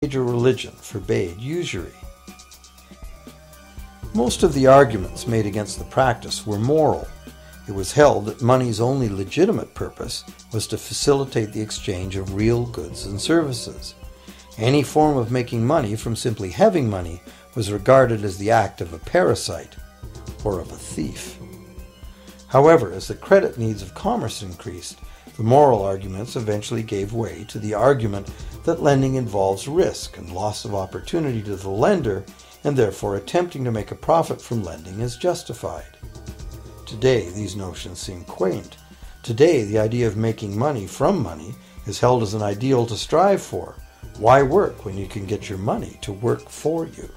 major religion forbade usury. Most of the arguments made against the practice were moral. It was held that money's only legitimate purpose was to facilitate the exchange of real goods and services. Any form of making money from simply having money was regarded as the act of a parasite or of a thief. However, as the credit needs of commerce increased, the moral arguments eventually gave way to the argument that lending involves risk and loss of opportunity to the lender, and therefore attempting to make a profit from lending is justified. Today, these notions seem quaint. Today, the idea of making money from money is held as an ideal to strive for. Why work when you can get your money to work for you?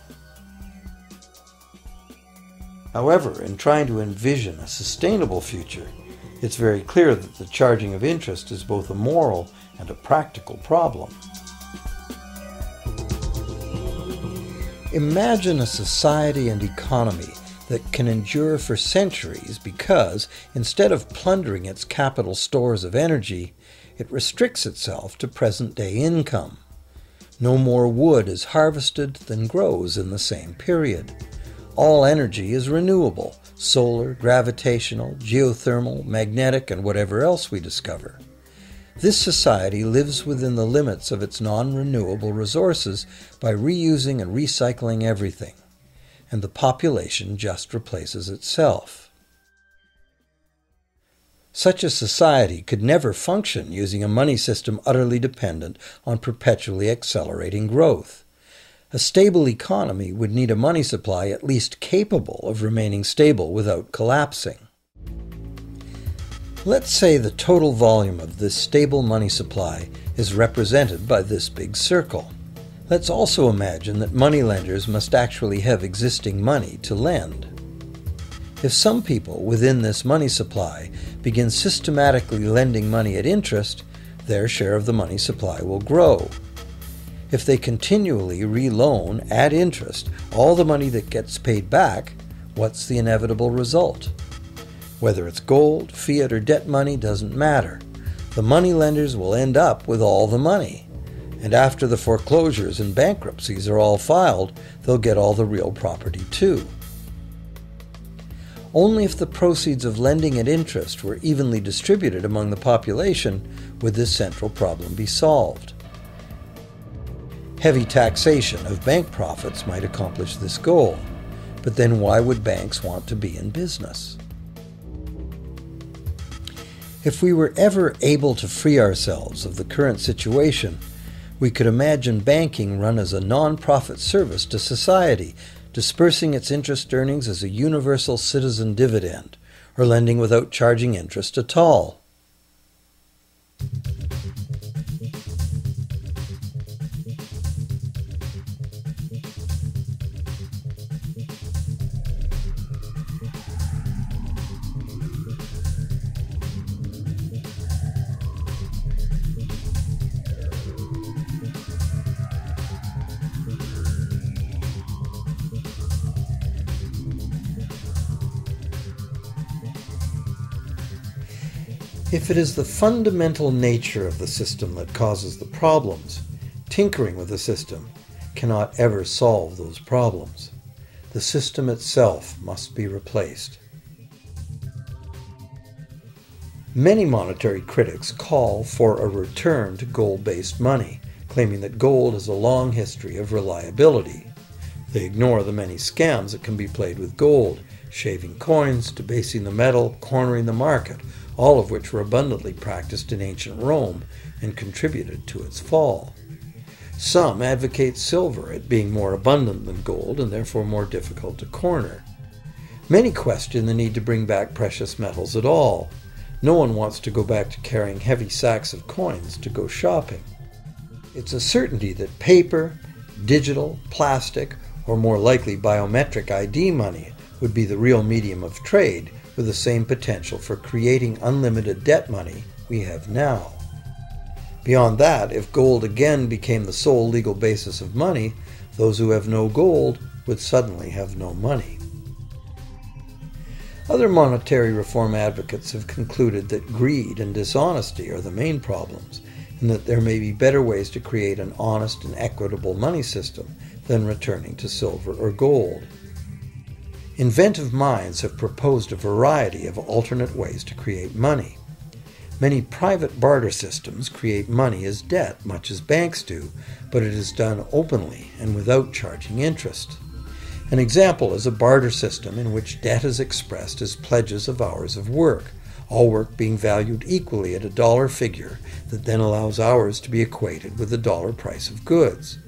However, in trying to envision a sustainable future, it's very clear that the charging of interest is both a moral and a practical problem. Imagine a society and economy that can endure for centuries because, instead of plundering its capital stores of energy, it restricts itself to present-day income. No more wood is harvested than grows in the same period. All energy is renewable: solar, gravitational, geothermal, magnetic, and whatever else we discover. This society lives within the limits of its non-renewable resources by reusing and recycling everything, and the population just replaces itself. Such a society could never function using a money system utterly dependent on perpetually accelerating growth. A stable economy would need a money supply at least capable of remaining stable without collapsing. Let's say the total volume of this stable money supply is represented by this big circle. Let's also imagine that moneylenders must actually have existing money to lend. If some people within this money supply begin systematically lending money at interest, their share of the money supply will grow. If they continually re-loan at interest all the money that gets paid back, what's the inevitable result? Whether it's gold, fiat, or debt money doesn't matter. The money lenders will end up with all the money. And after the foreclosures and bankruptcies are all filed, they'll get all the real property too. Only if the proceeds of lending at interest were evenly distributed among the population would this central problem be solved. Heavy taxation of bank profits might accomplish this goal, but then why would banks want to be in business? If we were ever able to free ourselves of the current situation, we could imagine banking run as a non-profit service to society, dispersing its interest earnings as a universal citizen dividend, or lending without charging interest at all. If it is the fundamental nature of the system that causes the problems, tinkering with the system cannot ever solve those problems. The system itself must be replaced. Many monetary critics call for a return to gold-based money, claiming that gold has a long history of reliability. They ignore the many scams that can be played with gold: shaving coins, debasing the metal, cornering the market, all of which were abundantly practiced in ancient Rome and contributed to its fall. Some advocate silver, it being more abundant than gold and therefore more difficult to corner. Many question the need to bring back precious metals at all. No one wants to go back to carrying heavy sacks of coins to go shopping. It's a certainty that paper, digital, plastic, or more likely biometric ID money would be the real medium of trade, with the same potential for creating unlimited debt money we have now. Beyond that, if gold again became the sole legal basis of money, those who have no gold would suddenly have no money. Other monetary reform advocates have concluded that greed and dishonesty are the main problems, and that there may be better ways to create an honest and equitable money system than returning to silver or gold. Inventive minds have proposed a variety of alternate ways to create money. Many private barter systems create money as debt, much as banks do, but it is done openly and without charging interest. An example is a barter system in which debt is expressed as pledges of hours of work, all work being valued equally at a dollar figure that then allows hours to be equated with the dollar price of goods.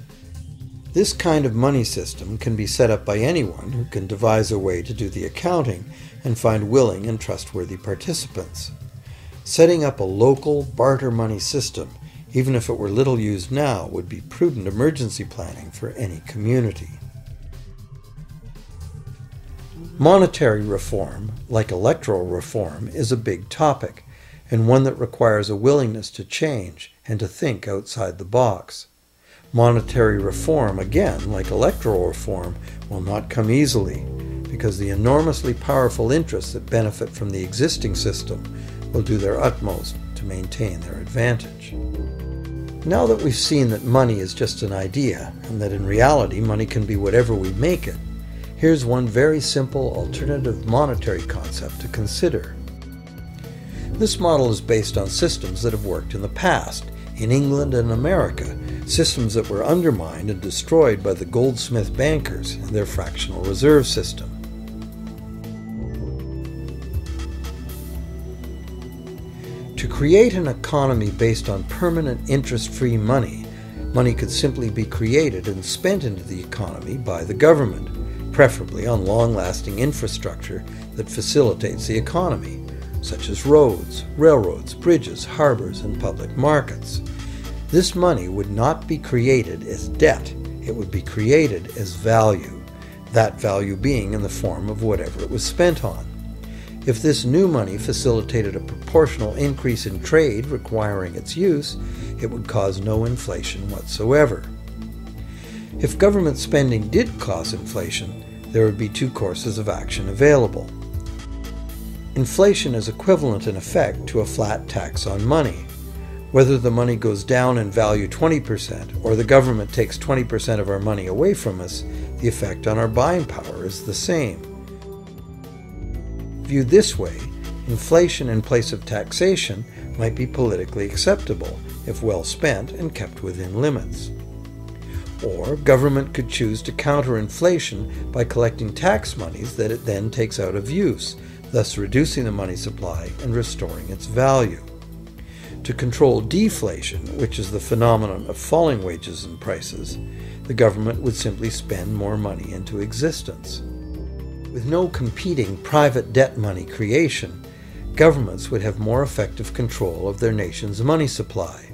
This kind of money system can be set up by anyone who can devise a way to do the accounting and find willing and trustworthy participants. Setting up a local barter money system, even if it were little used now, would be prudent emergency planning for any community. Monetary reform, like electoral reform, is a big topic, and one that requires a willingness to change and to think outside the box. Monetary reform, again, like electoral reform, will not come easily, because the enormously powerful interests that benefit from the existing system will do their utmost to maintain their advantage. Now that we've seen that money is just an idea, and that in reality money can be whatever we make it, here's one very simple alternative monetary concept to consider. This model is based on systems that have worked in the past, in England and America, systems that were undermined and destroyed by the goldsmith bankers and their fractional reserve system. To create an economy based on permanent interest-free money, money could simply be created and spent into the economy by the government, preferably on long-lasting infrastructure that facilitates the economy, such as roads, railroads, bridges, harbors, and public markets. This money would not be created as debt, it would be created as value, that value being in the form of whatever it was spent on. If this new money facilitated a proportional increase in trade requiring its use, it would cause no inflation whatsoever. If government spending did cause inflation, there would be two courses of action available. Inflation is equivalent in effect to a flat tax on money. Whether the money goes down in value 20% or the government takes 20% of our money away from us, the effect on our buying power is the same. Viewed this way, inflation in place of taxation might be politically acceptable if well spent and kept within limits. Or government could choose to counter inflation by collecting tax monies that it then takes out of use, thus reducing the money supply and restoring its value. To control deflation, which is the phenomenon of falling wages and prices, the government would simply spend more money into existence. With no competing private debt money creation, governments would have more effective control of their nation's money supply.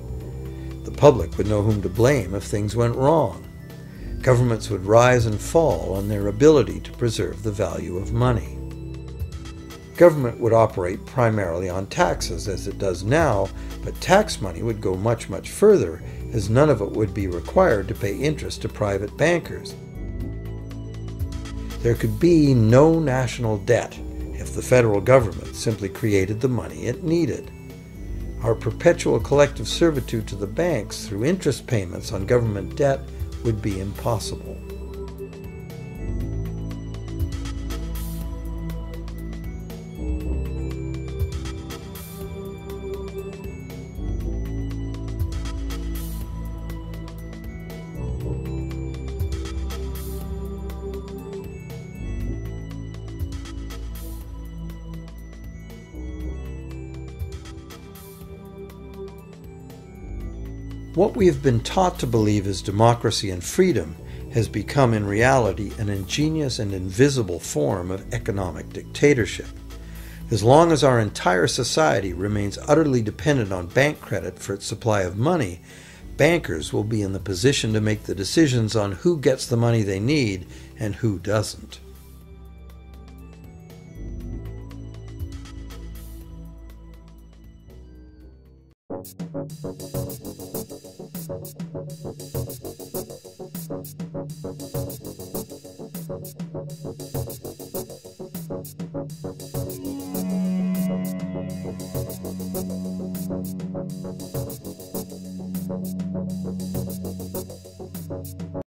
The public would know whom to blame if things went wrong. Governments would rise and fall on their ability to preserve the value of money. Government would operate primarily on taxes, as it does now, but tax money would go much, much further, as none of it would be required to pay interest to private bankers. There could be no national debt if the federal government simply created the money it needed. Our perpetual collective servitude to the banks through interest payments on government debt would be impossible. What we have been taught to believe is democracy and freedom has become in reality an ingenious and invisible form of economic dictatorship. As long as our entire society remains utterly dependent on bank credit for its supply of money, bankers will be in the position to make the decisions on who gets the money they need and who doesn't.